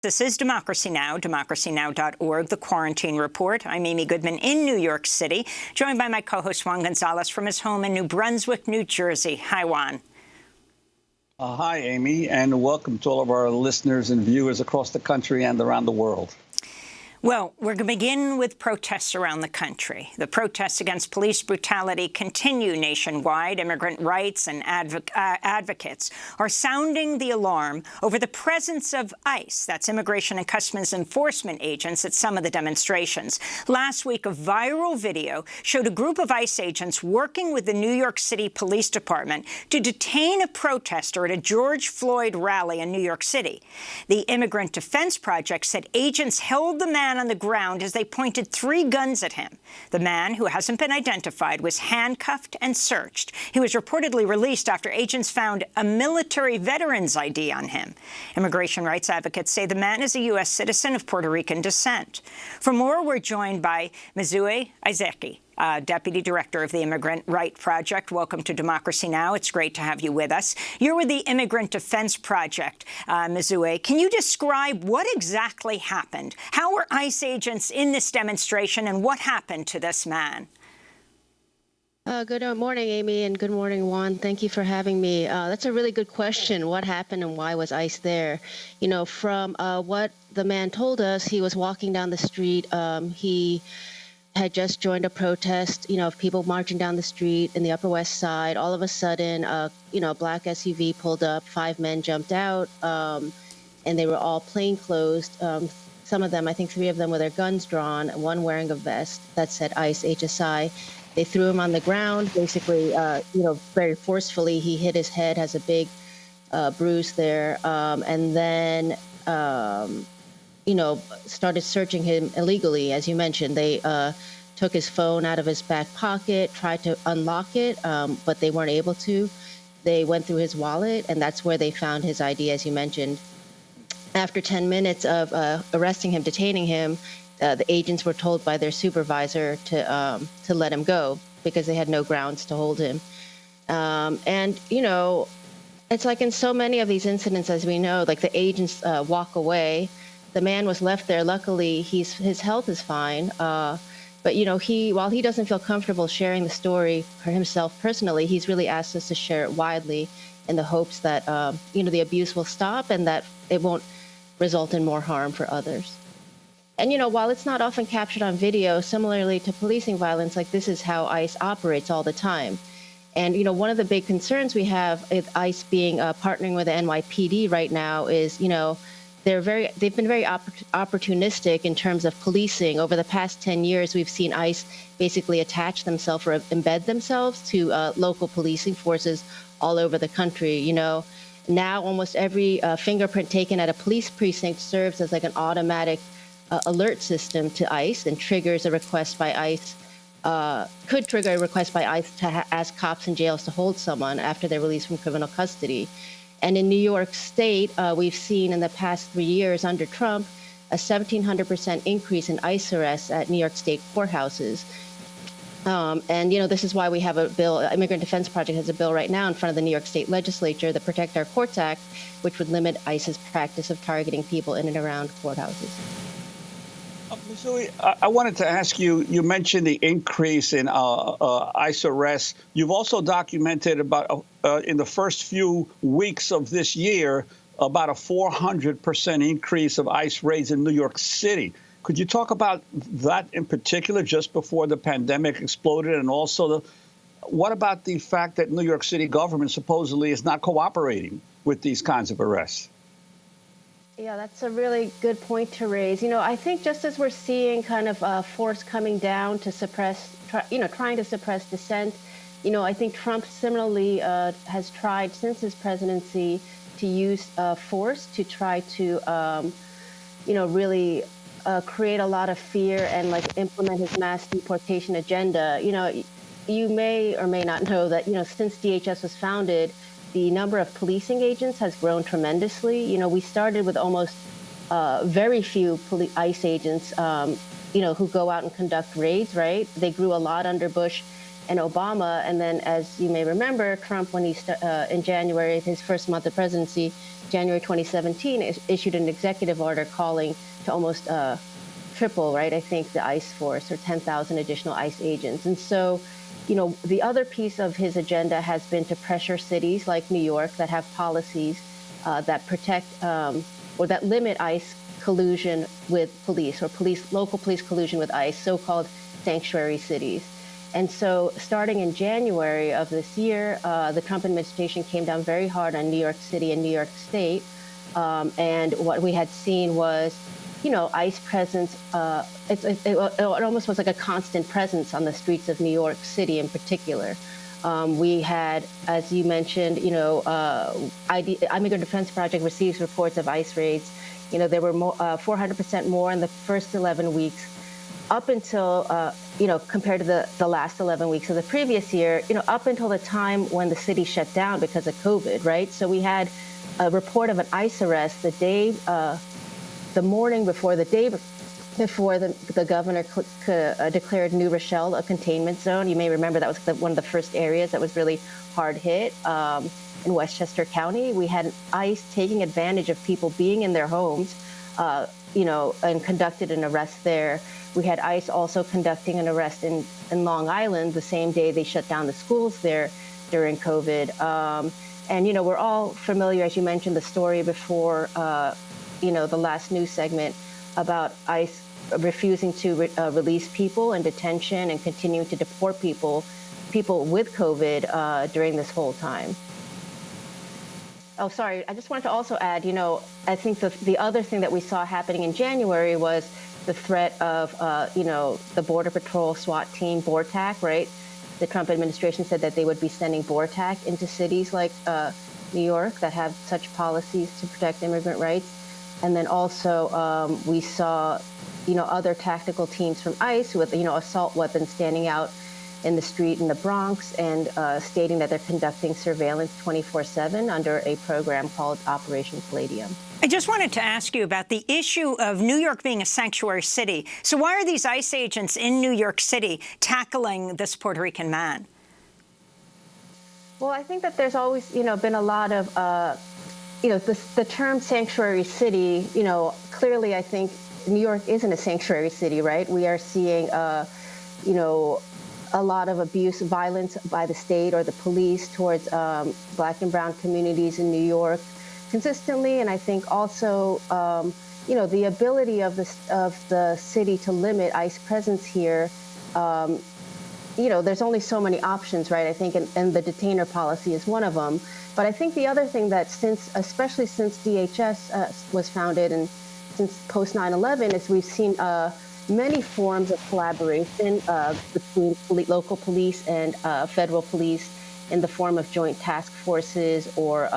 This is Democracy Now!, democracynow.org, The Quarantine Report. I'm Amy Goodman in New York City, joined by my co-host Juan Gonzalez from his home in New Brunswick, New Jersey. Hi, Juan. Hi, Amy, and welcome to all of our listeners and viewers across the country and around the world. Well, we're going to begin with protests around the country. The protests against police brutality continue nationwide. Immigrant rights and advocates are sounding the alarm over the presence of ICE, that's Immigration and Customs Enforcement agents, at some of the demonstrations. Last week, a viral video showed a group of ICE agents working with the New York City Police Department to detain a protester at a George Floyd rally in New York City. The Immigrant Defense Project said agents held the man on the ground as they pointed 3 guns at him. The man, who hasn't been identified, was handcuffed and searched. He was reportedly released after agents found a military veteran's ID on him. Immigration rights advocates say the man is a U.S. citizen of Puerto Rican descent. For more, we're joined by Mizue Aizeki, Deputy Director of the Immigrant Rights Project. Welcome to Democracy Now! It's great to have you with us. You're with the Immigrant Defense Project, Mizue. Can you describe what exactly happened? How were ICE agents in this demonstration, and what happened to this man? Good morning, Amy, and good morning, Juan. Thank you for having me. That's a really good question. What happened and why was ICE there? You know, from what the man told us, he was walking down the street. He had just joined a protest, of people marching down the street in the Upper West Side. All of a sudden, a black SUV pulled up, 5 men jumped out, and they were all plainclothes. Some of them, I think 3 of them with their guns drawn, one wearing a vest that said ICE, HSI. They threw him on the ground, basically, very forcefully. He hit his head, has a big bruise there, and then started searching him illegally, as you mentioned. They took his phone out of his back pocket, tried to unlock it, but they weren't able to. They went through his wallet, and that's where they found his ID, as you mentioned. After 10 minutes of arresting him, detaining him, the agents were told by their supervisor to let him go because they had no grounds to hold him. It's like in so many of these incidents, as we know, like the agents walk away. The man was left there. Luckily, his health is fine. But while he doesn't feel comfortable sharing the story for himself personally, he's really asked us to share it widely in the hopes that the abuse will stop and that it won't result in more harm for others. And while it's not often captured on video, similarly to policing violence, like this is how ICE operates all the time. And one of the big concerns we have with ICE being partnering with the NYPD right now is they've been very opportunistic in terms of policing. Over the past 10 years, we've seen ICE basically attach themselves or embed themselves to local policing forces all over the country. Now almost every fingerprint taken at a police precinct serves as like an automatic alert system to ICE and triggers a request by ICE, could trigger a request by ICE to ask cops in jails to hold someone after they're released from criminal custody. And in New York State, we've seen in the past 3 years under Trump, a 1,700% increase in ICE arrests at New York State courthouses. This is why we have a bill, Immigrant Defense Project has a bill right now in front of the New York State Legislature, the Protect Our Courts Act, which would limit ICE's practice of targeting people in and around courthouses. Mizue, I wanted to ask you, you mentioned the increase in ICE arrests. You've also documented about, in the first few weeks of this year, about a 400% increase of ICE raids in New York City. Could you talk about that in particular, just before the pandemic exploded? And also, what about the fact that New York City government supposedly is not cooperating with these kinds of arrests? Yeah, that's a really good point to raise. I think just as we're seeing kind of force coming down to suppress, trying to suppress dissent, I think Trump similarly has tried since his presidency to use force to try to, really create a lot of fear and like implement his mass deportation agenda. You may or may not know that, since DHS was founded, the number of policing agents has grown tremendously. We started with almost very few ICE agents, who go out and conduct raids, right? They grew a lot under Bush and Obama. And then, as you may remember, Trump, when in January, his first month of presidency, January 2017, issued an executive order calling to almost triple, right? I think the ICE force, or 10,000 additional ICE agents. And so, the other piece of his agenda has been to pressure cities like New York that have policies that protect or that limit ICE collusion with police, or local police collusion with ICE, so-called sanctuary cities. And so starting in January of this year, the Trump administration came down very hard on New York City and New York State. And what we had seen was, ICE presence. It almost was like a constant presence on the streets of New York City in particular. We had, as you mentioned, Immigrant Defense Project receives reports of ICE raids. There were 400% more in the first 11 weeks, up until, compared to the last 11 weeks of the previous year, up until the time when the city shut down because of COVID, right? So we had a report of an ICE arrest the morning before, the governor declared New Rochelle a containment zone. You may remember that was one of the first areas that was really hard hit in Westchester County. We had ICE taking advantage of people being in their homes, and conducted an arrest there. We had ICE also conducting an arrest in Long Island the same day they shut down the schools there during COVID. And, we're all familiar, as you mentioned, the story before, the last news segment about ICE refusing to release people in detention and continuing to deport people with COVID during this whole time. Oh, sorry. I just wanted to also add, I think the other thing that we saw happening in January was the threat of, the Border Patrol SWAT team, BORTAC, right? The Trump administration said that they would be sending BORTAC into cities like New York that have such policies to protect immigrant rights. And then also we saw, other tactical teams from ICE with, assault weapons standing out in the street in the Bronx and stating that they're conducting surveillance 24/7 under a program called Operation Palladium. I just wanted to ask you about the issue of New York being a sanctuary city. So why are these ICE agents in New York City tackling this Puerto Rican man? Well, I think that there's always, been a lot of, the term sanctuary city, clearly I think New York isn't a sanctuary city, right? We are seeing, a lot of abuse, violence by the state or the police towards Black and brown communities in New York consistently. And I think also, the ability of the city to limit ICE presence here, there's only so many options, right? I think, and the detainer policy is one of them. But I think the other thing that especially since DHS was founded and since post 9/11, is we've seen many forms of collaboration between local police and federal police in the form of joint task forces, or,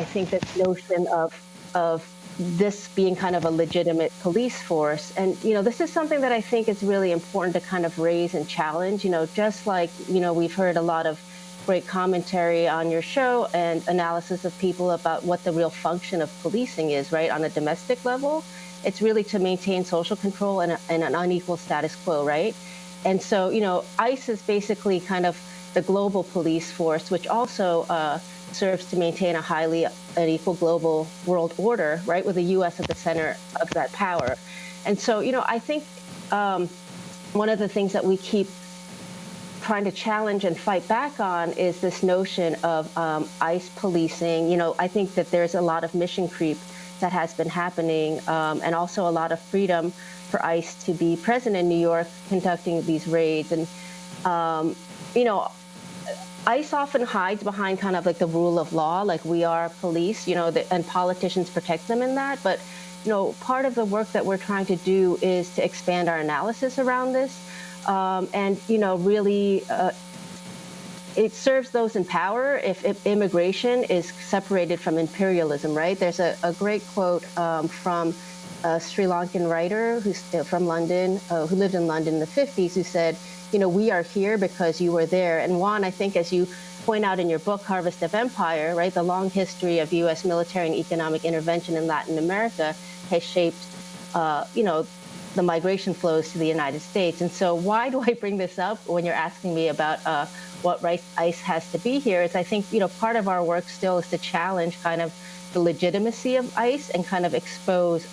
I think this notion of this being kind of a legitimate police force. And, this is something that I think is really important to kind of raise and challenge, just like, we've heard a lot of great commentary on your show and analysis of people about what the real function of policing is, right, on a domestic level. It's really to maintain social control and an unequal status quo, right? And so, ICE is basically kind of the global police force, which also serves to maintain a highly unequal global world order, right, with the U.S. at the center of that power. And so, I think one of the things that we keep trying to challenge and fight back on is this notion of ICE policing. I think that there's a lot of mission creep that has been happening, and also a lot of freedom for ICE to be present in New York conducting these raids. And, ICE often hides behind kind of like the rule of law, like we are police, and politicians protect them in that. But, part of the work that we're trying to do is to expand our analysis around this. And, really, it serves those in power if immigration is separated from imperialism, right? There's a great quote from a Sri Lankan writer who's from London, who lived in London in the 50s, who said, we are here because you were there. And Juan, I think, as you point out in your book, Harvest of Empire, right, the long history of U.S. military and economic intervention in Latin America has shaped, the migration flows to the United States. And so why do I bring this up when you're asking me about what right ICE has to be here is I think, part of our work still is to challenge kind of the legitimacy of ICE and kind of expose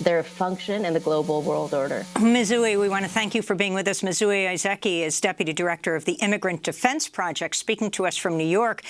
their function in the global world order. Mizue, we want to thank you for being with us. Mizue Aizeki is Deputy Director of the Immigrant Defense Project, speaking to us from New York.